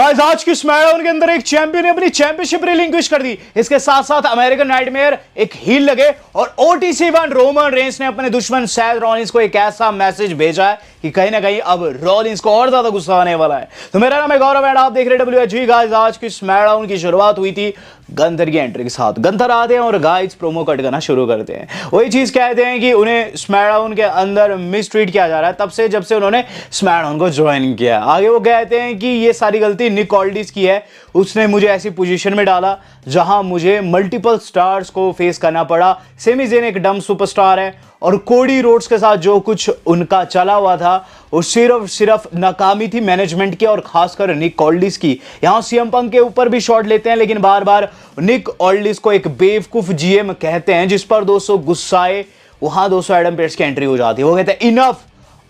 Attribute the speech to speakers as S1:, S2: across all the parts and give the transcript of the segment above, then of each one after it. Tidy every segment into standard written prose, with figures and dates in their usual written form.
S1: Guys आज की SmackDown के अंदर एक चैंपियन ने अपनी चैंपियनशिप रिलिंक्विश कर दी। इसके साथ साथ अमेरिकन नाइटमेयर एक हील लगे और ओटीसी वन रोमन रेंस ने अपने दुश्मन सैथ रॉलिंस को एक ऐसा मैसेज भेजा है कि कहीं ना कहीं अब रॉलिंस को और ज्यादा गुस्सा आने वाला है। तो मेरा नाम है गौरव एंड आप देख रहे हैं WHG। गाइस आज की स्मैकडाउन की शुरुआत हुई थी गंथर की एंट्री के साथ। गंथर आते हैं और गाइस प्रोमो कट करना शुरू करते हैं। वही चीज कहते हैं कि उन्हें स्मैकडाउन के अंदर मिसट्रीट किया जा रहा है तब से जब से उन्होंने स्मैकडाउन को ज्वाइन किया। आगे वो कहते हैं कि ये सारी गलती निक ऑल्डिस की है। उसने मुझे ऐसी पोजीशन में डाला जहां मुझे मल्टीपल स्टार्स को फेस करना पड़ा। सेमी ज़ेन एक डम सुपरस्टार है और कोडी रोड्स के साथ जो कुछ उनका चला हुआ था वो सिर्फ नाकामी थी मैनेजमेंट की और खासकर निक ऑल्डिस की। यहां सीएम पंक के ऊपर भी शॉट लेते हैं लेकिन बार बार निक ऑल्डिस को एक बेवकूफ जीएम कहते हैं, जिस पर दोस्तों गुस्साए वहां दोस्तों एडम पेर्स की एंट्री हो जाती है। वो कहते हैं इनफ,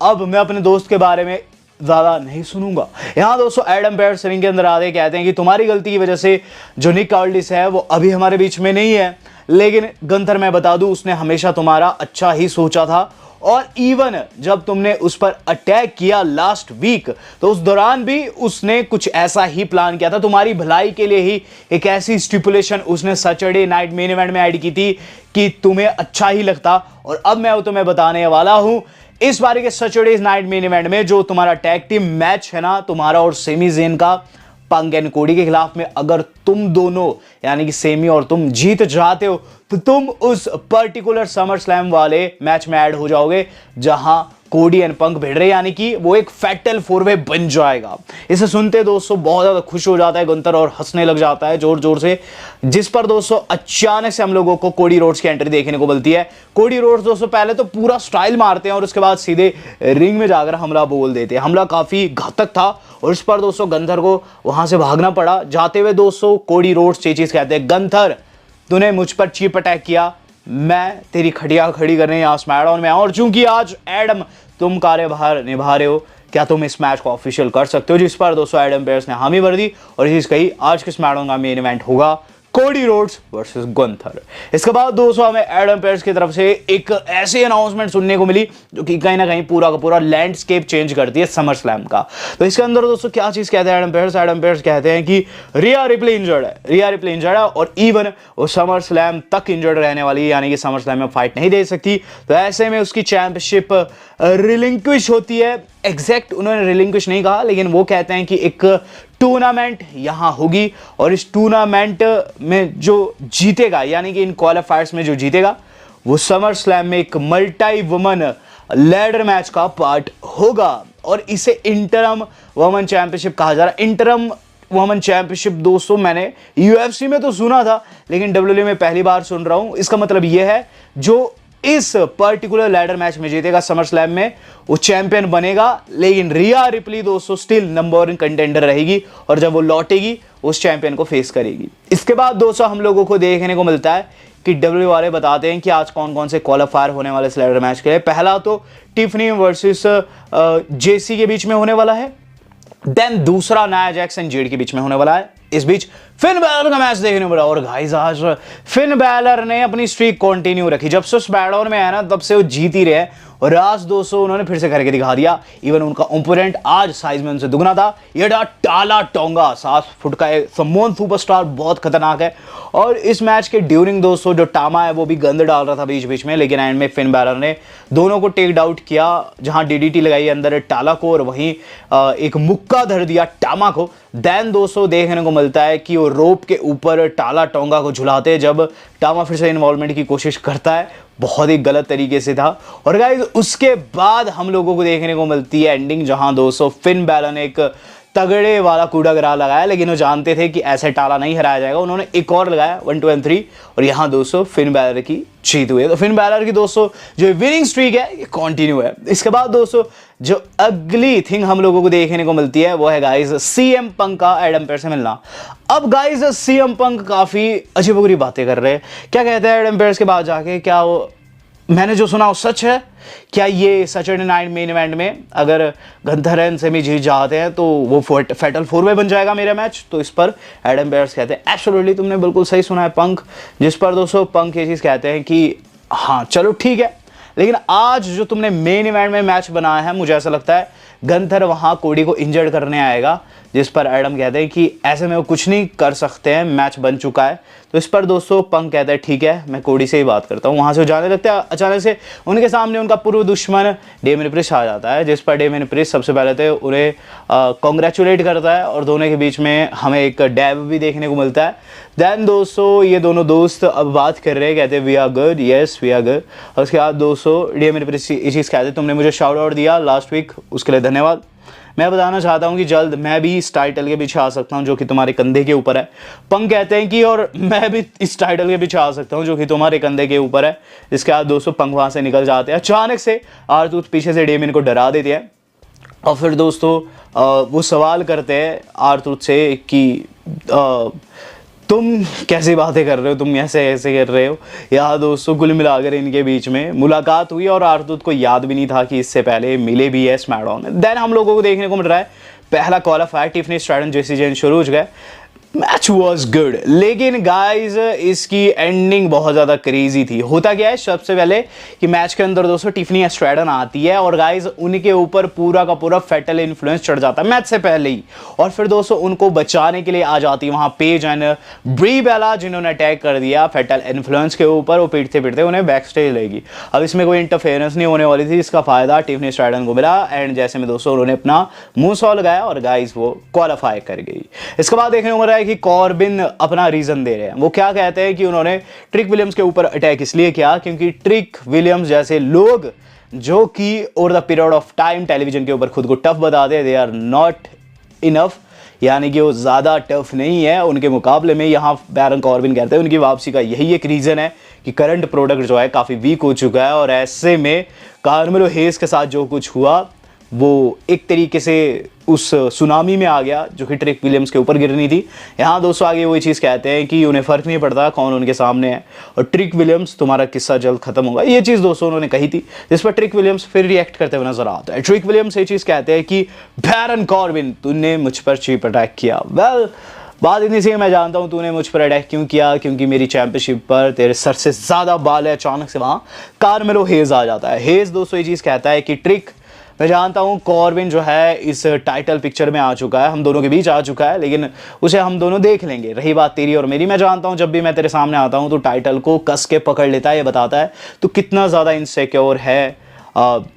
S1: अब मैं अपने दोस्त के बारे में ज्यादा नहीं सुनूंगा। यहां दोस्तों एडम पेर्स रिंग के अंदर आते कहते हैं कि तुम्हारी गलती की वजह से जो निक ऑल्डिस है वो अभी हमारे बीच में नहीं है, लेकिन गंथर मैं बता दूं उसने हमेशा तुम्हारा अच्छा ही सोचा था और इवन जब तुमने उस पर अटैक किया लास्ट वीक तो उस दौरान भी उसने कुछ ऐसा ही प्लान किया था, तुम्हारी भलाई के लिए ही एक ऐसी स्टिपुलेशन उसने सैटरडे नाइट मेन इवेंट में ऐड की थी कि तुम्हें अच्छा ही लगता। और अब मैं तुम्हें बताने वाला हूं इस बार के सैटरडे नाइट मेन इवेंट में जो तुम्हारा टैग टीम मैच है ना, तुम्हारा और सेमी ज़ेन का पंक एंड कोडी के खिलाफ में, अगर तुम दोनों यानी कि सेमी और तुम जीत जाते हो तो तुम उस पर्टिकुलर समर स्लैम वाले मैच में ऐड हो जाओगे जहां कोडी एंड पंक भिड़ रहे, यानी कि वो एक फैटल फोर वे बन जाएगा। इसे सुनते दोस्तों बहुत ज्यादा खुश हो जाता है गंथर और हंसने लग जाता है जोर जोर से, जिस पर दोस्तों अचानक से हम लोगों को कोडी रोड्स की एंट्री देखने को मिलती है। कोडी रोड्स दोस्तों पहले तो पूरा स्टाइल मारते हैं और उसके बाद सीधे रिंग में जाकर हमला बोल देते हैं। हमला काफी घातक था और इस पर दोस्तों गंथर को वहां से भागना पड़ा। जाते हुए दोस्तों कोडी रोड्स ये चीज कहते हैं, गंथर तूने मुझ पर चीप अटैक किया, मैं तेरी खटिया खड़ी करने यहाँ स्मैकडाउन में आऊं और चूंकि आज एडम तुम कार्यभार निभा रहे हो, क्या तुम इस मैच को ऑफिशियल कर सकते हो? जिस पर दोस्तों एडम पेर्स ने हामी भर दी और इस कही आज के स्मैकडाउन का मेन इवेंट होगा कोडी रोड्स वर्सेस गंथर। इसके बाद दोस्तों हमें एडम पेर्स की तरफ से एक ऐसी अनाउंसमेंट सुनने को मिली जो कि कहीं ना कहीं पूरा का पूरा लैंडस्केप चेंज करती है समर स्लैम का। तो इसके अंदर दोस्तों क्या चीज कहते हैं एडम पेर्स कहते हैं कि रिया रिप्ले इंजर्ड है और इवन वो समर स्लैम तक इंजर्ड रहने वाली है, यानी कि समर स्लैम में फाइट नहीं दे सकती। तो ऐसे में उसकी चैंपियनशिप रिलिंक्विश होती है। एग्जैक्ट उन्होंने रिलिंक्विश नहीं कहा लेकिन वो कहते हैं कि एक टूर्नामेंट यहां होगी और इस टूर्नामेंट में जो जीतेगा यानी कि इन क्वालिफायर्स में जो जीतेगा वो समर स्लैम में एक मल्टी वुमन लैडर मैच का पार्ट होगा और इसे इंटरम वुमन चैंपियनशिप कहा जा रहा है। इंटरम वुमन चैंपियनशिप दोस्तों मैंने UFC में तो सुना था लेकिन WWE में पहली बार सुन रहा हूं। इसका मतलब यह है जो इस पर्टिकुलर लैडर मैच में जीतेगा समर स्लैम में वो चैंपियन बनेगा, लेकिन रिया रिप्ली दोस्तों स्टिल नंबर 1 कंटेंडर रहेगी और जब वो लौटेगी उस चैंपियन को फेस करेगी। इसके बाद दोस्तों हम लोगों को देखने को मिलता है कि WWE वाले बताते हैं कि आज कौन कौन से क्वालिफायर होने वाले इस लैडर मैच के लिए। पहला तो टिफनी वर्सेस JC के बीच में होने वाला है, देन दूसरा नाया जैक्स एंड जेड के बीच में होने वाला है। इस बीच फिन बैलर का मैच देखने को मिला और गाइस आज फिन बैलर ने अपनी स्ट्रीक कंटिन्यू रखी। जब से स्मैकडाउन में है ना तब से वो जीत ही रहे और आज दोस्तों उन्होंने फिर से करके दिखा दिया। इवन उनका ओपोनेंट आज साइज में उनसे दुगना था। ये टाला टोंगा 7 फुट का एक समोन सुपरस्टार, बहुत खतरनाक है। और इस मैच के ड्यूरिंग दोस्तों जो टामा है वो भी गंद डाल रहा था बीच बीच में, लेकिन एंड में फिन बैलर ने दोनों को टेक आउट किया, जहां DDT लगाई अंदर टाला को और वहीं एक मुक्का धर दिया टामा को। देन दोस्तों देखने को मिलता है कि वो रोप के ऊपर टाला टोंगा को झुलाते जब टामा फिर से इन्वॉल्वमेंट की कोशिश करता है, बहुत ही गलत तरीके से था। और गाइस उसके बाद हम लोगों को देखने को मिलती है एंडिंग, जहां दोस्तों फिन बैलर ने एक तगड़े वाला कूड़ा ग्रा लगाया, लेकिन वो जानते थे कि ऐसे टाला नहीं हराया जाएगा। उन्होंने एक और लगाया 1 2 3 और यहां दोस्तों फिन बैलर की जीत हुई। तो फिन बैलर की दोस्तों जो विनिंग स्ट्रीक है ये कंटिन्यू है। इसके बाद दोस्तों जो अगली थिंग हम लोगों को देखने को मिलती है वो है गाइस CM पंक का एडम पेर्स से मिलना। अब गाइस CM पंक काफी अजीबोगरीब बातें कर रहे हैं। क्या कहते हैं एडम पेर्स के बाद जाके, क्या वो मैंने जो सुना वो सच है? क्या ये सैटरडे नाइट मेन इवेंट में अगर गंथर एंड सेमी जीत जाते हैं तो वो फैटल 4 वे बन जाएगा मेरा मैच? तो इस पर एडम पेर्स कहते हैं एब्सोल्युटली तुमने बिल्कुल सही सुना है पंक। जिस पर दोस्तों पंक ये चीज कहते हैं कि हाँ चलो ठीक है, लेकिन आज जो तुमने मेन इवेंट में मैच बनाया है मुझे ऐसा लगता है गंथर वहां कोडी को इंजर्ड करने आएगा जिस पर एडम कहते हैं कि ऐसे में वो कुछ नहीं कर सकते हैं, मैच बन चुका है। तो इस पर दोस्तों पंक कहता है ठीक है, मैं कोडी से ही बात करता हूँ। वहाँ से वो जाने लगता है, अचानक से उनके सामने उनका पूर्व दुश्मन डेमियन प्रिस्ट आ जाता है, जिस पर डेमियन प्रिस्ट सबसे पहले तो उन्हें कॉन्ग्रेचुलेट करता है और दोनों के बीच में हमें एक डैब भी देखने को मिलता है। देन दोस्तों ये दोनों दोस्त अब बात कर रहे हैं, कहते हैं we are good, yes we are good. और उसके बाद दोस्तों डेमियन प्रिस्ट ये चीज़ कहते हैं, तुमने मुझे शाउट आउट दिया लास्ट वीक, उसके लिए धन्यवाद। मैं बताना चाहता हूं कि जल्द मैं भी इस टाइटल के पीछे आ सकता हूं जो कि तुम्हारे कंधे के ऊपर है। पंक कहते हैं कि और मैं भी इस टाइटल के पीछे आ सकता हूं जो कि तुम्हारे कंधे के ऊपर है। इसके बाद दोस्तों पंक वहां से निकल जाते हैं। अचानक से आर-ट्रूथ पीछे से डेमियन को डरा देते हैं और फिर दोस्तों वो सवाल करते हैं आर-ट्रूथ से कि तुम कैसी बातें कर रहे हो, तुम ऐसे ऐसे कर रहे हो। यहाँ दोस्तों कुल मिलाकर इनके बीच में मुलाकात हुई और आर-ट्रूथ को याद भी नहीं था कि इससे पहले मिले भी है स्मैकडाउन में। देन हम लोगों को देखने को मिल रहा है पहला क्वालिफायर, टिफनी स्ट्रैटन जेसी जेन शुरू हो गए। मैच वॉज गुड, लेकिन गाइज इसकी एंडिंग बहुत ज़्यादा क्रेजी थी। होता क्या है सबसे पहले कि मैच के अंदर दोस्तों टिफनी स्ट्रैटन आती है और गाइज उनके ऊपर पूरा का पूरा फेटल इन्फ्लुएंस चढ़ जाता है मैच से पहले ही। और फिर दोस्तों उनको बचाने के लिए आ जाती है वहाँ पेज एंड ब्री बेला, जिन्होंने अटैक कर दिया फेटल इन्फ्लुएंस के ऊपर। वो पीटते पीटते उन्हें बैक स्टेज लेगी। अब इसमें कोई इंटरफेरेंस नहीं होने वाली थी, इसका फायदा टिफनी स्ट्रैटन को मिला। एंड जैसे में दोस्तों उन्होंने अपना मुंह सॉ लगाया और गाइज वो क्वालिफाई कर गई। इसके बाद देखने को मिल रहा है कि कॉर्बिन अपना रीजन दे रहे हैं। वो क्या कहते हैं कि उन्होंने ट्रिक विलियम्स के ऊपर अटैक इसलिए किया क्योंकि ट्रिक विलियम्स जैसे लोग जो कि over the period of time television के ऊपर खुद को टफ बताते हैं, दे आर नॉट इनफ, यानी कि वो ज़्यादा टफ नहीं है उनके मुकाबले में। यहाँ बैरन कॉर्बिन कहते हैं उनकी वापसी का यही एक रीज़न है कि करंट प्रोडक्ट जो है काफ़ी वीक हो चुका है और ऐसे में कार्मेलो हेज के साथ जो कुछ हुआ वो एक तरीके से उस सुनामी में आ गया जो कि ट्रिक विलियम्स के ऊपर गिरनी थी। यहाँ दोस्तों आगे वही चीज़ कहते हैं कि उन्हें फ़र्क नहीं पड़ता कौन उनके सामने है और ट्रिक विलियम्स तुम्हारा किस्सा जल्द खत्म होगा। ये चीज़ दोस्तों उन्होंने कही थी, जिस पर ट्रिक विलियम्स फिर रिएक्ट करते हुए नजर आता है। ट्रिक विलियम्स ये चीज़ कहते हैं कि बैरन कॉर्बिन तूने मुझ पर चीप अटैक किया। वेल बात इतनी सी मैं जानता हूँ तूने मुझ पर अटैक क्यों किया, क्योंकि मेरी चैंपियनशिप पर तेरे सर से ज़्यादा बाल है। अचानक से वहाँ कार्मेलो हेज आ जाता है। हेज दोस्तों ये चीज़ कहता है कि ट्रिक मैं जानता हूँ कॉर्बिन जो है इस टाइटल पिक्चर में आ चुका है, हम दोनों के बीच आ चुका है, लेकिन उसे हम दोनों देख लेंगे। रही बात तेरी और मेरी, मैं जानता हूँ जब भी मैं तेरे सामने आता हूँ तो टाइटल को कस के पकड़ लेता है। ये बताता है तो कितना ज़्यादा इनसिक्योर है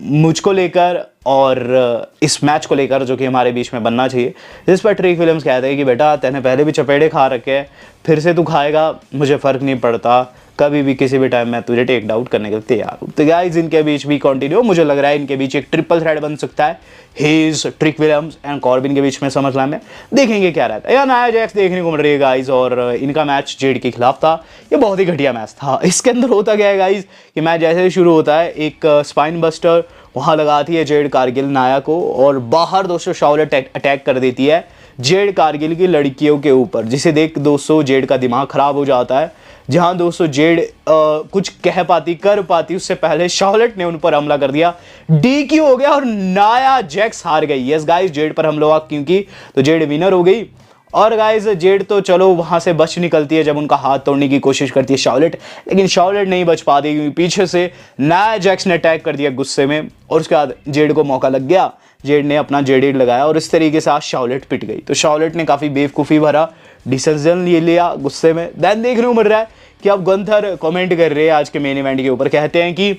S1: मुझको लेकर और इस मैच को लेकर जो कि हमारे बीच में बनना चाहिए। जिस पर ट्रिक विलियम्स कहते हैं कि बेटा तैने पहले भी चपेड़े खा रखे हैं, फिर से तू खाएगा, मुझे फ़र्क नहीं पड़ता, कभी भी किसी भी टाइम मैं तुझे टेक डाउन करने के लिए तैयार हूँ। तो गाइस इनके बीच भी कंटिन्यू, मुझे लग रहा है इनके बीच एक ट्रिपल थ्रेड बन सकता है, hedge, trick Williams and Corbin के बीच में। समझलाम में देखेंगे क्या रहता है। या नाया जैक्स देखने को मिल रही है गाइस और इनका मैच जेड के खिलाफ था। ये बहुत ही घटिया मैच था। इसके अंदर होता क्या है गाइस कि मैच जैसे ही शुरू होता है एक स्पाइन बस्टर वहाँ लगाती है जेड कारगिल नाया को और बाहर दोस्तों शार्लेट अटैक कर देती है जेड कारगिल की लड़कियों के ऊपर, जिसे देख दोस्तों जेड का दिमाग खराब हो जाता है। जहां दोस्तों जेड कुछ कह पाती कर पाती उससे पहले शार्लेट ने उन पर हमला कर दिया, DQ हो गया और नाया जैक्स हार गई। यस गाइस जेड पर हमला हुआ क्योंकि तो जेड विनर हो गई। और गाइस जेड तो चलो वहां से बच निकलती है जब उनका हाथ तोड़ने की कोशिश करती है शार्लेट, लेकिन शार्लेट नहीं बच पाती क्योंकि पीछे से नाया जैक्स ने अटैक कर दिया गुस्से में और उसके बाद जेड को मौका लग गया। जेड ने अपना जेडेड लगाया और इस तरीके से आज शार्लेट पिट गई। तो शार्लेट ने काफ़ी बेवकूफ़ी भरा डिसीजन ले लिया गुस्से में। देन देखने को मिल रहा है कि अब गंथर कमेंट कर रहे हैं आज के मेन इवेंट के ऊपर, कहते हैं कि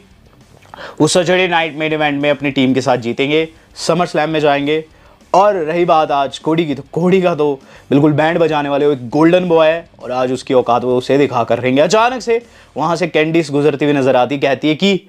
S1: वो सैटरडे नाइट मेन इवेंट में अपनी टीम के साथ जीतेंगे, समर स्लैम में जाएंगे। और रही बात आज कोडी की, तो कोडी का तो बिल्कुल बैंड बजाने वाले वो एक गोल्डन बॉय है और आज उसकी औकात वो उसे दिखा कर रहेंगे। अचानक से वहाँ से कैंडिस गुजरती हुई नजर आती, कहती है कि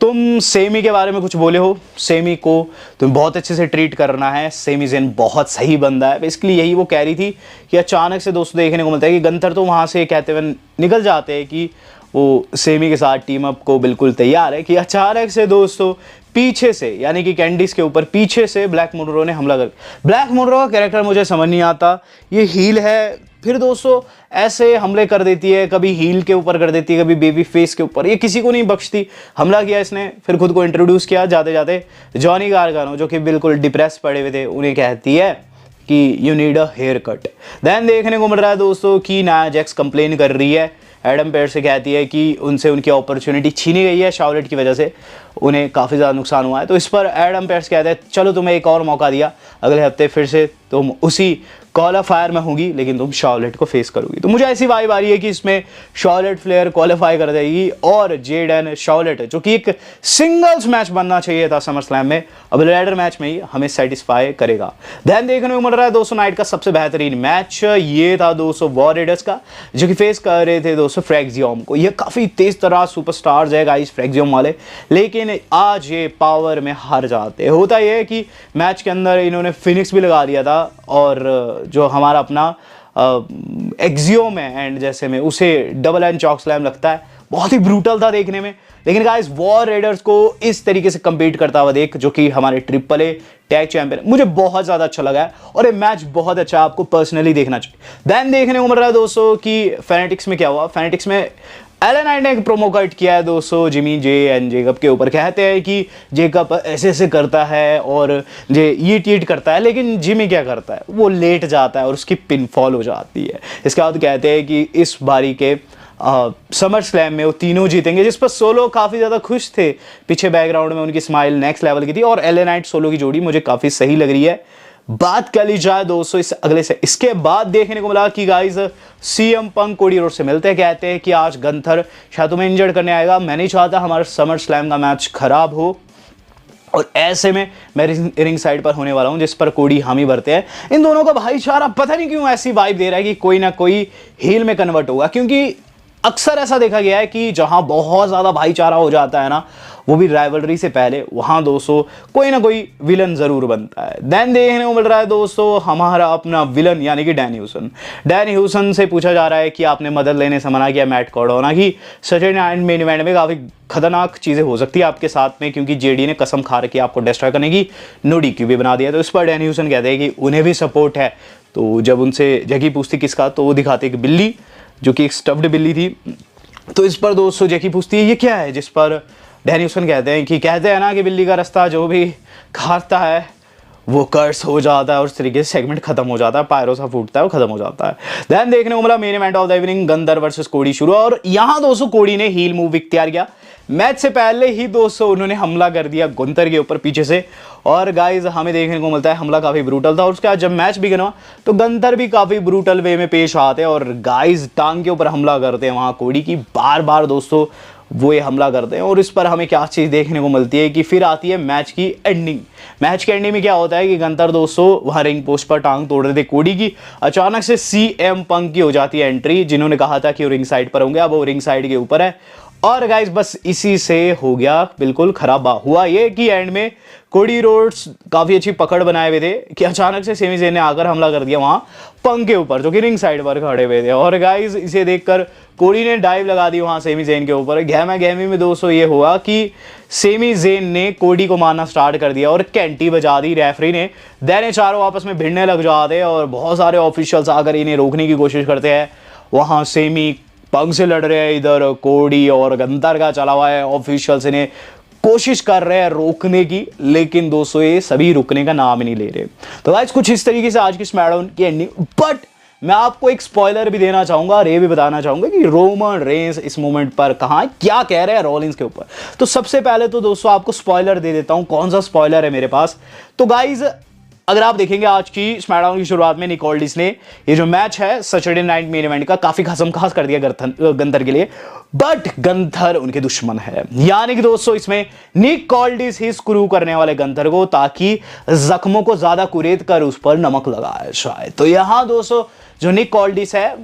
S1: तुम सेमी के बारे में कुछ बोले हो, सेमी को तुम बहुत अच्छे से ट्रीट करना है, सेमी जेन बहुत सही बंदा है। बेसिकली यही वो कह रही थी कि अचानक से दोस्तों देखने को मिलता है कि गंथर तो वहाँ से कहते हुए निकल जाते हैं कि वो सेमी के साथ टीम अप को बिल्कुल तैयार है कि अचानक से दोस्तों पीछे से यानी कि कैंडिस के ऊपर पीछे से ब्लैक मोनरो ने हमला कर। ब्लैक मोनरो का कैरेक्टर मुझे समझ नहीं आता, ये हील है फिर दोस्तों ऐसे हमले कर देती है, कभी हील के ऊपर कर देती है, कभी बेबी फेस के ऊपर, ये किसी को नहीं बख्शती। हमला किया इसने, फिर खुद को इंट्रोड्यूस किया, जाते जाते जॉनी गार्गानो जो कि बिल्कुल डिप्रेस पड़े हुए थे उन्हें कहती है कि you need a haircut. Then देखने को मिल रहा है दोस्तों कि नाया जैक्स कंप्लेन कर रही है एडम पेयर्स से कहती है कि उनसे उनकी अपॉर्चुनिटी छीनी गई है, शार्लेट की वजह से उन्हें काफ़ी ज़्यादा नुकसान हुआ है। तो इस पर एडम पेयर्स कहते हैं चलो तुम्हें एक और मौका दिया, अगले हफ्ते फिर से तुम उसी क्वालिफायर में होगी लेकिन तुम शार्लेट को फेस करोगी। तो मुझे ऐसी वाइब आ रही है कि इसमें शार्लेट फ्लेयर क्वालिफाई कर जाएगी और जेडन शार्लेट जो कि एक सिंगल्स मैच बनना चाहिए था समर स्लैम में, अब लैडर मैच में ही हमें सेटिस्फाई करेगा। ध्यान देखने को मिल रहा है दोस्तों नाइट का सबसे बेहतरीन मैच ये था दोस्तों वॉर रेडर्स का, जो कि फेस कर रहे थे दोस्तों फ्रैक्जियम को। ये काफ़ी तेज तरह सुपरस्टार्स है गाइस फ्रैक्जियम वाले, लेकिन आज ये पावर में हार जाते। होता यह है कि मैच के अंदर इन्होंने फिनिक्स भी लगा दिया था और जो हमारा अपना एक्सियोम है एंड जैसे में उसे डबल एंड चॉक स्लैम लगता है, बहुत ही ब्रूटल था देखने में। लेकिन गाइस वॉर रेडर्स को इस तरीके से compete करता हुआ देख, जो कि हमारे AAA टैग चैंपियन, मुझे बहुत ज़्यादा अच्छा लगा है और ये मैच बहुत अच्छा, आपको पर्सनली देखना चाहिए। देन देखने को मिल रहा है दोस्तों कि फेनेटिक्स में क्या हुआ। फेनेटिक्स में एलन नाइट ने एक प्रोमो कट किया है दोस्तों जिमी जे एंड जेकब के ऊपर। कहते हैं कि जेकब ऐसे ऐसे करता है और जे ईट करता है, लेकिन जिमी क्या करता है, वो लेट जाता है और उसकी पिनफॉल हो जाती है। इसके बाद कहते हैं कि इस बारी के समर स्लैम में वो तीनों जीतेंगे, जिस पर सोलो काफ़ी ज़्यादा खुश थे। पीछे बैकग्राउंड में उनकी स्माइल नेक्स्ट लेवल की थी और एलन नाइट सोलो की जोड़ी मुझे काफ़ी सही लग रही है। बात कर ली जाए दोस्तों इस अगले से, इसके बाद देखने को मिला कि गाइस सीएम पंक कोडी रोड से मिलते हैं, कहते हैं कि आज गंथर शायद तुम्हें इंजर्ड करने आएगा। मैं नहीं चाहता हमारा समर स्लैम का मैच खराब हो और ऐसे में मैं रिंग साइड पर होने वाला हूं, जिस पर कोडी हामी भरते हैं। इन दोनों का भाईचारा पता नहीं क्यों ऐसी वाइब दे रहा है कि कोई ना कोई हील में कन्वर्ट होगा, क्योंकि अक्सर ऐसा देखा गया है कि जहां बहुत ज़्यादा भाईचारा हो जाता है ना, वो भी राइवलरी से पहले, वहां दोस्तों कोई ना कोई विलन जरूर बनता है। देन देखने को मिल रहा है दोस्तों हमारा अपना विलन यानी कि डैनी ह्यूसन। डैनी ह्यूसन से पूछा जा रहा है कि आपने मदद लेने से मना किया मैट कार्डोना की, सैटरडे नाइट मेन इवेंट में काफ़ी खतरनाक चीज़ें हो सकती है आपके साथ में, क्योंकि जेडी ने कसम खा रखी है आपको डिस्ट्रॉय करने की, नो DQ भी बना दिया। तो इस पर डैनी ह्यूसन कहते हैं कि उन्हें भी सपोर्ट है। तो जब उनसे जैकी पूछती किसका, तो वो दिखाते कि बिल्ली, जो कि एक स्टफ्ड बिल्ली थी। तो इस पर दोस्तों जैकी पूछती है ये क्या है, जिस पर डैनी ह्यूसन कहते हैं ना कि बिल्ली का रास्ता जो भी खाता है वो कर्स हो जाता है और उस तरीके से सेगमेंट खत्म हो जाता है, पायरो सा फूटता है, वो खत्म हो जाता है। देन देखने को मिला main event of the evening Gunther versus Cody शुरू, और यहां दोस्तों कोडी ने हील मूव इख्तियार किया। मैच से पहले ही दोस्तों उन्होंने हमला कर दिया गुंतर के ऊपर पीछे से, और गाइज हमें देखने को मिलता है हमला काफ़ी ब्रूटल था। और उसके बाद जब मैच भी गया तो गंतर भी काफ़ी ब्रूटल वे में पेश आते हैं और गाइज टांग के ऊपर हमला करते हैं वहाँ कोडी की, बार बार दोस्तों वो ये हमला करते हैं। और इस पर हमें क्या चीज़ देखने को मिलती है कि फिर आती है मैच की एंडिंग। मैच के एंडिंग में क्या होता है कि गंतर दोस्तों वहाँ रिंग पोस्ट पर टांग तोड़ रहे थे कोडी की, अचानक से CM पंक की हो जाती है एंट्री, जिन्होंने कहा था कि वो रिंग साइड पर होंगे, अब वो रिंग साइड के ऊपर है। और गाइस बस इसी से हो गया बिल्कुल खराब। हुआ ये कि एंड में कोडी रोड्स काफ़ी अच्छी पकड़ बनाए हुए थे कि अचानक से सेमी जेन ने आकर हमला कर दिया वहाँ पंक के ऊपर, जो कि रिंग साइड पर खड़े हुए थे। और गाइस इसे देखकर कोडी ने डाइव लगा दी वहाँ सेमी जेन के ऊपर। गहमा गहमी में दोस्तों ये हुआ कि सेमी जेन ने कोडी को मारना स्टार्ट कर दिया और कैंटी बजा दी रेफरी ने। देन चारों आपस में भिड़ने लग जाते हैं और बहुत सारे ऑफिशियल्स आकर इन्हें रोकने की कोशिश करते हैं। वहाँ सेमी पंक से लड़ रहे हैं, इधर कोडी और गंतर का चला हुआ है, ऑफिशियल्स इन्हें कोशिश कर रहे हैं रोकने की, लेकिन दोस्तों ये सभी रुकने का नाम ही नहीं ले रहे। तो गाइस कुछ इस तरीके से आज की स्मैकडाउन की एंडिंग। बट मैं आपको एक स्पॉइलर भी देना चाहूंगा और ये भी बताना चाहूंगा कि रोमन रेंस इस मोमेंट पर कहां क्या कह रहे हैं रॉलिंस के ऊपर। तो सबसे पहले तो दोस्तों आपको स्पॉइलर दे देता हूं। कौन सा स्पॉइलर है मेरे पास, तो गाइज अगर आप देखेंगे आज की स्मैकडाउन की शुरुआत में निक ऑल्डिस ने ये जो मैच है सैटरडे नाइट मेन इवेंट का काफी खसम खास कर दिया गंथर के लिए, बट गंथर उनके दुश्मन है। यानी कि दोस्तों इसमें निक ऑल्डिस ही स्क्रू करने वाले गंथर को, ताकि जख्मों को ज्यादा कुरेद कर उस पर नमक लगाए शायद। तो यहां दोस्तों जो निक ऑल्डिस है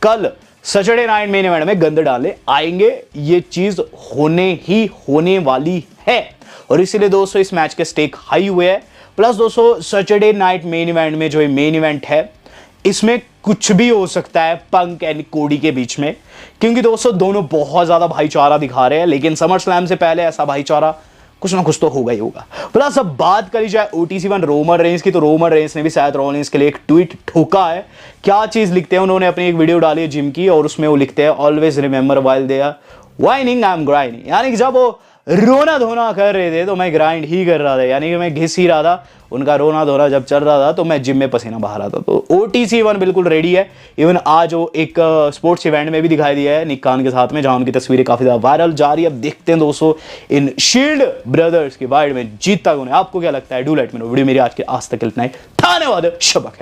S1: कल सैटरडे नाइट मेन इवेंट में गंद डाले आएंगे, ये चीज होने वाली है। और इसीलिए दोस्तों इस मैच के स्टेक हाई हुए हैं। प्लस दोस्तों सैटरडे नाइट मेन इवेंट में जो ये मेन इवेंट है इसमें कुछ भी हो सकता है पंक एंड कोडी के बीच में, क्योंकि दोस्तों दोनों बहुत ज्यादा भाईचारा दिखा रहे हैं। लेकिन समर स्लैम से पहले ऐसा भाईचारा कुछ ना कुछ तो होगा ही होगा। प्लस अब बात करी जाए OTC1 रोमन रेंस की, तो रोमन रेंस ने भी शायद रॉलिंस के लिए एक ट्वीट ठोका है। क्या चीज लिखते हैं उन्होंने, अपनी एक वीडियो डाली है जिम की और उसमें वो लिखते हैं always remember while they are whining I am grinding, यानी कि जब वो रोना धोना कर रहे थे तो मैं ग्राइंड ही कर रहा था, यानी कि मैं घिस ही रहा था। उनका रोना धोना जब चल रहा था तो मैं जिम में पसीना बहा रहा था। तो OTC 1 बिल्कुल रेडी है। इवन आज वो एक स्पोर्ट्स इवेंट में भी दिखाई दिया है निक खान के साथ में, जहां उनकी तस्वीरें काफी ज्यादा वायरल जा रही है। अब देखते हैं दोस्तों इन शील्ड ब्रदर्स की फाइट में जीतता कौन है। आपको क्या लगता है? Do let me know. Video मेरी आज के आज तक इतना ही। धन्यवाद। शब्बा खैर।